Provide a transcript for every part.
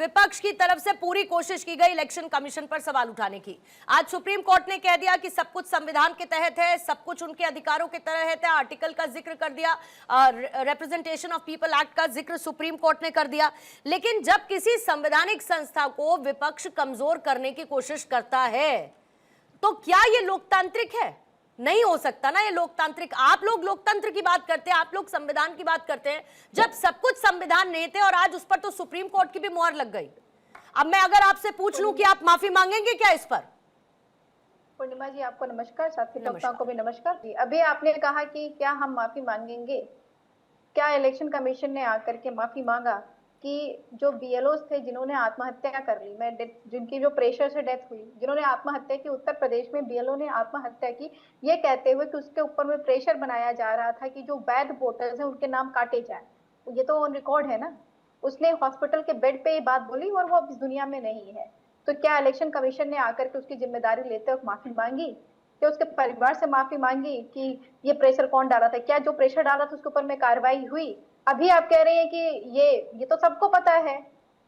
विपक्ष की तरफ से पूरी कोशिश की गई इलेक्शन कमीशन पर सवाल उठाने की। आज सुप्रीम कोर्ट ने कह दिया कि सब कुछ संविधान के तहत है, सब कुछ उनके अधिकारों के तहत है, आर्टिकल का जिक्र कर दिया, रिप्रेजेंटेशन ऑफ पीपल एक्ट का जिक्र सुप्रीम कोर्ट ने कर दिया। लेकिन जब किसी संवैधानिक संस्था को विपक्ष कमजोर करने की कोशिश करता है तो क्या ये लोकतांत्रिक है? नहीं हो सकता ना ये लोकतांत्रिक। आप लोग लोकतंत्र की बात करते हैं, आप लोग संविधान की बात करते हैं, जब सब कुछ संविधान नहीं थे और आज उस पर तो सुप्रीम कोर्ट की भी मुहर लग गई। अब मैं अगर आपसे पूछ लूं कि आप माफी मांगेंगे क्या इस पर? पूर्णिमा जी आपको नमस्कार, साथी लोगों को भी नमस्कार जी। अभी आपने कहा कि क्या हम माफी मांगेंगे, क्या इलेक्शन कमीशन ने आकर के माफी मांगा कि जो बीएलओ थे जिन्होंने आत्महत्या कर ली, मैं जिनकी जो प्रेशर से डेथ हुई, जिन्होंने आत्महत्या की, उत्तर प्रदेश में बीएलओ ने आत्महत्या की ये कहते हुए कि उसके ऊपर में प्रेशर बनाया जा रहा था कि जो वैध वोटर्स हैं उनके नाम काटे जाए। ये तो ऑन रिकॉर्ड है ना, उसने हॉस्पिटल के बेड पे ये बात बोली और वो अब इस दुनिया में नहीं है। तो क्या इलेक्शन कमीशन ने आकर के उसकी जिम्मेदारी लेते हुए माफी मांगी? क्या उसके परिवार से माफी मांगी कि ये प्रेशर कौन डाला था? क्या जो प्रेशर डाला था उसके ऊपर में कार्रवाई हुई? अभी आप कह रहे हैं कि ये तो सबको पता है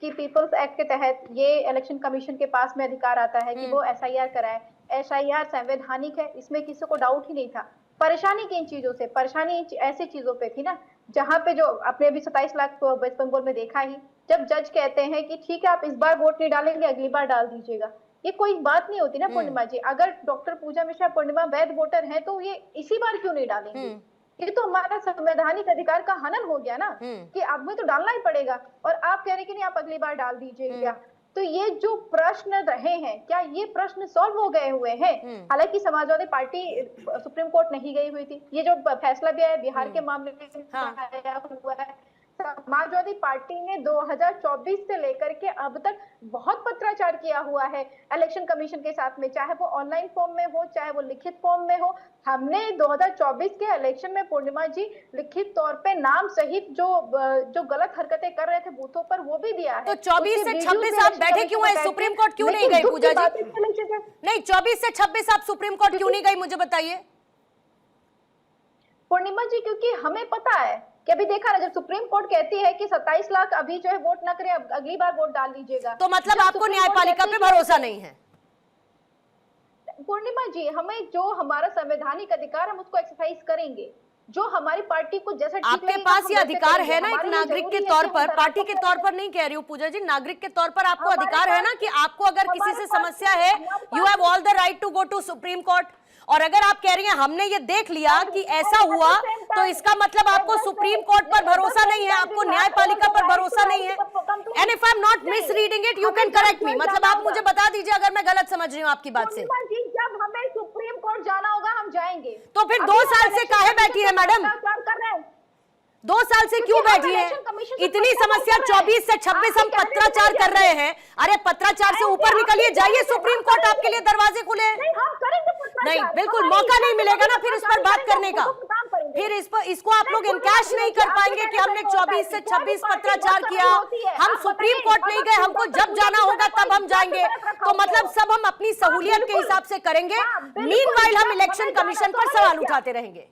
कि पीपल्स एक्ट के तहत ये इलेक्शन कमीशन के पास में अधिकार आता है कि वो एसआईआर कराए। एसआईआर संवैधानिक है, इसमें किसी को डाउट ही नहीं था। परेशानी किन चीजों से? परेशानी ऐसी चीजों पे थी ना जहां पे जो आपने अभी 27 लाख तो वेस्ट बंगाल में देखा ही, जब जज कहते हैं कि ठीक है आप इस बार वोट नहीं डालेंगे, अगली बार डाल दीजिएगा। ये कोई बात नहीं होती ना पूर्णिमा जी। अगर डॉक्टर पूजा मिश्रा पूर्णिमा वैध वोटर है तो ये इसी बार क्यों नहीं डालेंगे? ये तो हमारा संवैधानिक अधिकार का हनन हो गया ना कि अब में तो डालना ही पड़ेगा, और आप कह रहे हैं कि नहीं आप अगली बार डाल दीजिएगा। तो ये जो प्रश्न रहे हैं, क्या ये प्रश्न सॉल्व हो गए हुए हैं? हालांकि समाजवादी पार्टी सुप्रीम कोर्ट नहीं गई हुई थी। ये जो फैसला भी आया बिहार के मामले में आया हुआ है, समाजवादी पार्टी ने 2024 से लेकर के अब तक बहुत पत्राचार किया हुआ है इलेक्शन कमीशन के साथ में, चाहे वो ऑनलाइन फॉर्म में हो चाहे वो लिखित फॉर्म में हो। हमने 2024 के इलेक्शन में पूर्णिमा जी लिखित तौर पे नाम सहित जो गलत हरकतें कर रहे थे बूथों पर वो भी दिया है। तो 24 से 26 आप बैठे क्यों हैं? सुप्रीम कोर्ट क्यों नहीं गई पूजा जी? नहीं, 24 से 26 आप सुप्रीम कोर्ट क्यों नहीं गई, मुझे बताइए। पूर्णिमा जी क्योंकि हमें पता है कि अभी देखा ना, जब सुप्रीम कोर्ट कहती है कि 27 लाख अभी जो है वोट ना करें, अगली बार वोट डाल लीजिएगा, तो मतलब आपको न्यायपालिका पे भरोसा नहीं है? पूर्णिमा जी हमें जो हमारा संवैधानिक अधिकार हम उसको एक्सरसाइज करेंगे, जो हमारी पार्टी को जैसा आपके पास ये अधिकार है ना, एक नागरिक के तौर पर, पार्टी के तौर पर नहीं कह रही हूँ पूजा जी, नागरिक के तौर पर आपको अधिकार है ना कि आपको अगर किसी से समस्या है, you have all the right to go to Supreme Court. और अगर आप कह रही हैं हमने ये देख लिया कि ऐसा हुआ, तो इसका मतलब आपको सुप्रीम कोर्ट पर भरोसा नहीं है, आपको न्यायपालिका पर भरोसा नहीं है। And if I am not miss reading it, you can correct मी, मतलब आप मुझे बता दीजिए अगर मैं गलत समझ रही हूँ आपकी बात से। जब हमें सुप्रीम कोर्ट जाना होगा हम जाएंगे। तो फिर 2 साल से काहे बैठी है मैडम? 2 साल से क्यों बैठी है? इतनी समस्या, 24 से 26 हम पत्राचार कर रहे हैं। अरे पत्राचार से ऊपर निकलिए, जाइए सुप्रीम कोर्ट, आपके लिए दरवाजे खुले। नहीं, बिल्कुल मौका नहीं मिलेगा ना फिर इस पर बात करने का। फिर इसको आप लोग इनकैश नहीं कर पाएंगे कि हमने 24 से 26 पत्राचार किया, हम सुप्रीम कोर्ट नहीं गए, हमको जब जाना होगा तब हम जाएंगे। तो मतलब सब हम अपनी सहूलियत के हिसाब से करेंगे, मीनवाइल हम इलेक्शन कमीशन पर सवाल उठाते रहेंगे।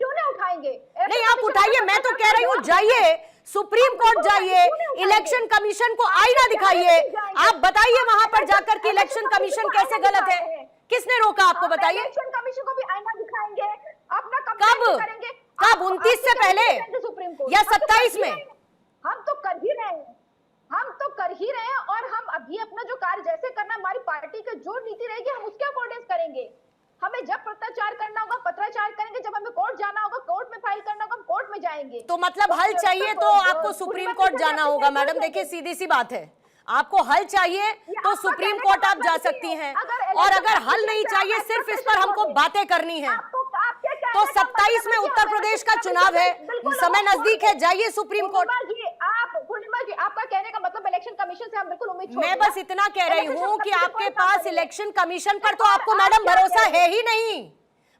क्यों नहीं उठाएंगे? नहीं आप उठाइए, मैं तो कह रही हूँ जाइए सुप्रीम कोर्ट, जाइए इलेक्शन कमीशन को आईना दिखाइए, आप बताइए वहां पर जाकर कि इलेक्शन कमीशन कैसे गलत है। किसने रोका आपको बताइए? इलेक्शन कमीशन को भी आईना दिखाएंगे, अपना कब? करेंगे। कब? 29 से पहले या 27 में? हम तो कर ही रहे हैं, हम तो कर ही रहे हैं, और हम अभी अपना जो कार्य जैसे करना, हमारी पार्टी की जो नीति रहेगी हम उसके अकॉर्डिंग करेंगे। हमें जब पत्राचार करना होगा पत्राचार करेंगे, जब हमें कोर्ट जाना होगा कोर्ट में फाइल करना होगा हम कोर्ट में जाएंगे। तो मतलब हल चाहिए तो आपको सुप्रीम कोर्ट जाना होगा मैडम। देखिए सीधी सी बात है, आपको हल चाहिए तो सुप्रीम कोर्ट आप जा सकती हैं, और अगर हल नहीं चाहिए, सिर्फ इस पर हमको बातें करनी है, तो 27 में उत्तर प्रदेश का चुनाव है, समय नजदीक है, जाइए सुप्रीम कोर्ट। पूर्णिमा जी आपका कहने का मतलब इलेक्शन कमीशन से हम बिल्कुल उम्मीद छोड़, मैं बस इतना कह रही हूँ कि आपके पास इलेक्शन कमीशन पर तो आपको मैडम भरोसा है ही नहीं,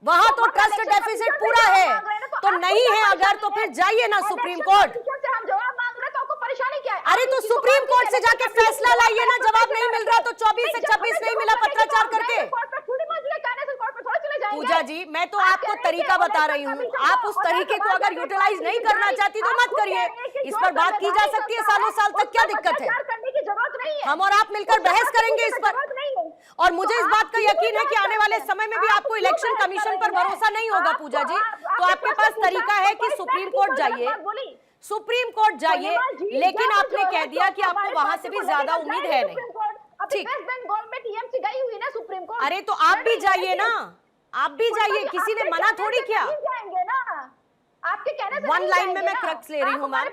वहां तो ट्रस्ट डेफिसिट पूरा है, तो नहीं है अगर तो फिर जाइए ना सुप्रीम कोर्ट। हम जवाब मांग रहे हैं तो आपको परेशानी क्या है? अरे तो सुप्रीम कोर्ट से जाके फैसला लाइए ना, जवाब नहीं मिल रहा तो 24 से 26 नहीं मिला पत्राचार करके। पूजा जी मैं तो आपको तरीका बता रही हूँ, आप उस तरीके को अगर यूटिलाइज नहीं करना चाहती तो मत करिए, इस पर बात की जा सकती है सालों साल तक, क्या दिक्कत है? करने की जरूरत नहीं है। हम और आप मिलकर बहस करेंगे इस पर। और मुझे इस बात का यकीन है कि आने वाले समय में भी आपको इलेक्शन कमीशन पर भरोसा नहीं होगा पूजा जी, तो आपके पास तरीका है कि सुप्रीम कोर्ट जाइए, सुप्रीम कोर्ट जाइए, लेकिन आपने कह दिया कि आपको वहां से भी ज्यादा उम्मीद है नहीं। ठीक, वेस्ट बंगाल में टीएमसी गई हुई ना सुप्रीम कोर्ट। अरे तो आप भी जाइए ना, आप भी जाइए, किसी ने मना थोड़ी किया। जाएंगे ना, आपके कहने से वन लाइन में मैं क्रक्स ले रही हूँ मैम,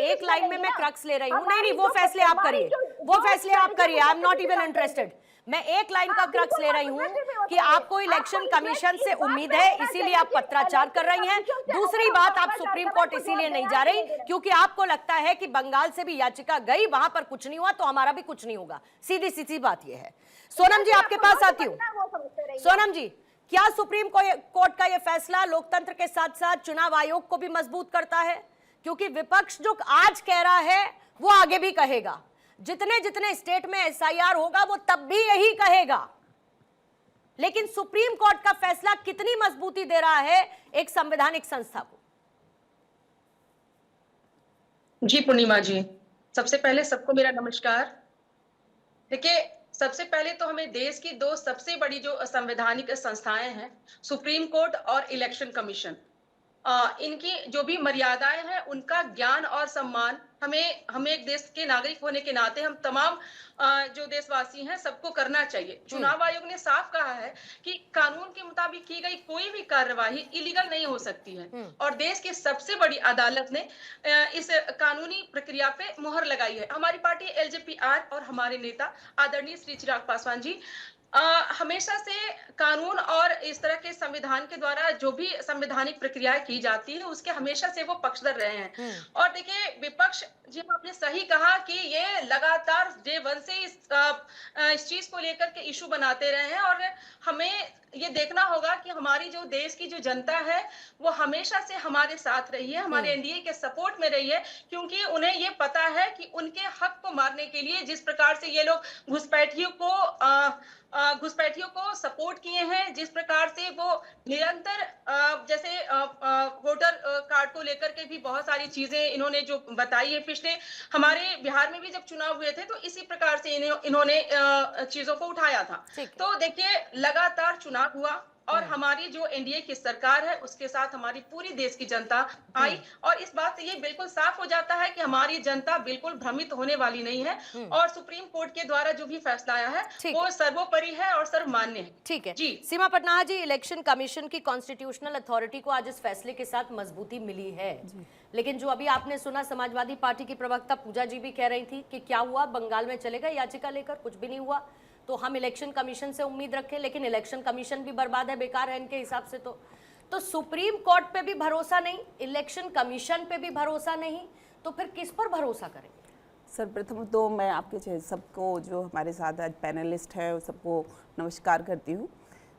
एक लाइन में मैं क्रक्स ले रही हूँ। नहीं, वो फैसले आप करिए, वो फैसले आप करिए, I am not even interested. मैं एक लाइन का क्रक्स ले रही हूँ कि आपको इलेक्शन कमीशन से उम्मीद है, इसीलिए आप पत्राचार कर रही हैं। दूसरी बात, आप सुप्रीम कोर्ट इसीलिए नहीं जा रही क्योंकि आपको लगता है कि बंगाल से भी याचिका गई, वहां पर कुछ नहीं हुआ तो हमारा भी कुछ नहीं होगा। सीधी सीधी बात यह है। सोनम जी, आपके पास आती हूँ। सोनम जी, क्या सुप्रीम कोर्ट का यह फैसला लोकतंत्र के साथ साथ चुनाव आयोग को भी मजबूत करता है? क्योंकि विपक्ष जो आज कह रहा है वो आगे भी कहेगा, जितने जितने स्टेट में एसआईआर होगा वो तब भी यही कहेगा। लेकिन सुप्रीम कोर्ट का फैसला कितनी मजबूती दे रहा है एक संवैधानिक संस्था को? जी पूर्णिमा जी, सबसे पहले सबको मेरा नमस्कार। देखिए, सबसे पहले तो हमें देश की दो सबसे बड़ी जो संवैधानिक संस्थाएं हैं, सुप्रीम कोर्ट और इलेक्शन कमीशन, इनकी जो भी मर्यादाएं हैं उनका ज्ञान और सम्मान हमें एक देश के नागरिक होने के नाते हम तमाम जो देशवासी हैं सबको करना चाहिए। चुनाव आयोग ने साफ कहा है कि कानून के मुताबिक की गई कोई भी कार्यवाही इलीगल नहीं हो सकती है और देश की सबसे बड़ी अदालत ने इस कानूनी प्रक्रिया पे मुहर लगाई है। हमारी पार्टी एलजेपीआर और हमारे नेता आदरणीय श्री चिराग पासवान जी हमेशा से कानून और इस तरह के संविधान के द्वारा जो भी संवैधानिक प्रक्रियाएं की जाती है उसके हमेशा से वो पक्षधर रहे हैं। और देखिए, विपक्ष जी, आपने सही कहा कि ये लगातार डे वन से इस चीज को लेकर के इशू बनाते रहे हैं और हमें ये देखना होगा कि हमारी जो देश की जो जनता है वो हमेशा से हमारे साथ रही है, हमारे एनडीए के सपोर्ट में रही है, क्योंकि उन्हें ये पता है कि उनके हक को मारने के लिए जिस प्रकार से ये लोग घुसपैठियों को सपोर्ट किए हैं, जिस प्रकार से वो निरंतर जैसे वोटर कार्ड को लेकर के भी बहुत सारी चीजें इन्होंने जो बताई है। पिछले हमारे बिहार में भी जब चुनाव हुए थे तो इसी प्रकार से इन्होंने चीजों को उठाया था। तो देखिए, लगातार चुनाव हुआ और हमारी जो एनडीए की सरकार है उसके साथ हमारी पूरी देश की जनता आई और इस बात से ये बिल्कुल साफ हो जाता है कि हमारी जनता बिल्कुल भ्रमित होने वाली नहीं है और सुप्रीम कोर्ट के द्वारा जो भी फैसला आया है वो सर्वोपरि है और सर्वमान्य है। ठीक है जी। सीमा पटनायक जी, इलेक्शन कमीशन की कॉन्स्टिट्यूशनल अथॉरिटी को आज इस फैसले के साथ मजबूती मिली है, लेकिन जो अभी आपने सुना, समाजवादी पार्टी की प्रवक्ता पूजा जी भी कह रही थी कि क्या हुआ, बंगाल में चले गए याचिका लेकर, कुछ भी नहीं हुआ, तो हम इलेक्शन कमीशन से उम्मीद रखें। लेकिन इलेक्शन कमीशन भी बर्बाद है, बेकार है इनके हिसाब से। तो सुप्रीम कोर्ट पे भी भरोसा नहीं, इलेक्शन कमीशन पे भी भरोसा नहीं, तो फिर किस पर भरोसा करेंगे? सर्वप्रथम तो मैं आपके सबको जो हमारे साथ आज पैनलिस्ट है सबको नमस्कार करती हूँ।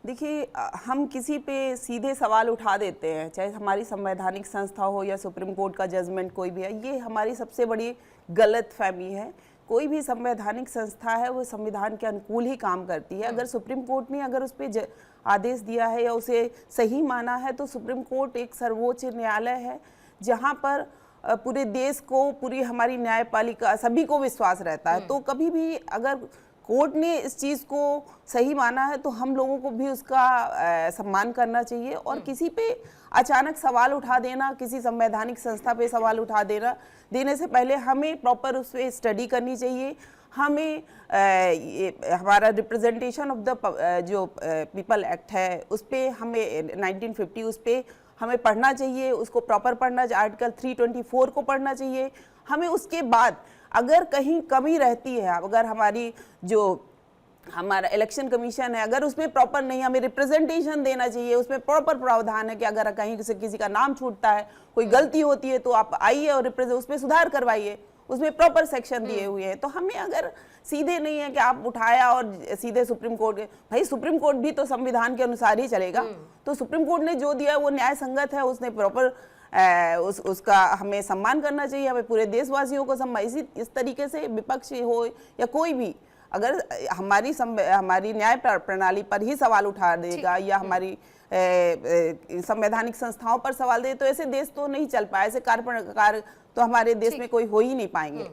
देखिए, हम किसी पे सीधे सवाल उठा देते हैं, चाहे हमारी संवैधानिक संस्था हो या सुप्रीम कोर्ट का जजमेंट कोई भी है, ये हमारी सबसे बड़ी गलत फहमी है। कोई भी संवैधानिक संस्था है वो संविधान के अनुकूल ही काम करती है। अगर सुप्रीम कोर्ट ने अगर उस पर आदेश दिया है या उसे सही माना है तो सुप्रीम कोर्ट एक सर्वोच्च न्यायालय है जहाँ पर पूरे देश को, पूरी हमारी न्यायपालिका सभी को विश्वास रहता है। तो कभी भी अगर कोर्ट ने इस चीज़ को सही माना है तो हम लोगों को भी उसका सम्मान करना चाहिए और किसी पे अचानक सवाल उठा देना, किसी संवैधानिक संस्था पे सवाल उठा देने से पहले हमें प्रॉपर उस पर स्टडी करनी चाहिए। हमें हमारा रिप्रेजेंटेशन ऑफ द जो पीपल एक्ट है उस पर हमें 1950 उस पर हमें पढ़ना चाहिए, उसको प्रॉपर पढ़ना चाहिए, आर्टिकल 324 को पढ़ना चाहिए। हमें उसके बाद अगर कहीं कमी रहती है, अगर हमारी जो हमारा इलेक्शन कमीशन है अगर उसमें प्रॉपर नहीं, हमें रिप्रेजेंटेशन देना चाहिए, उसमें प्रॉपर प्रावधान है कि अगर कहीं से किसी का नाम छूटता है, कोई गलती होती है तो आप आइए और उसमें सुधार करवाइए, उसमें प्रॉपर सेक्शन दिए हुए हैं। तो हमें अगर सीधे नहीं है कि आप उठाया और सीधे सुप्रीम कोर्ट, भाई सुप्रीम कोर्ट भी तो संविधान के अनुसार ही चलेगा। तो सुप्रीम कोर्ट ने जो दिया वो न्याय संगत है, उसने प्रॉपर उसका हमें सम्मान करना चाहिए, हमें पूरे देशवासियों को सम्मान। इस तरीके से विपक्ष हो या कोई भी अगर हमारी न्याय प्रणाली पर ही सवाल उठा देगा या हमारी संवैधानिक संस्थाओं पर सवाल दे तो ऐसे देश तो नहीं चल पाए, ऐसे तो हमारे देश में कोई हो ही नहीं पाएंगे।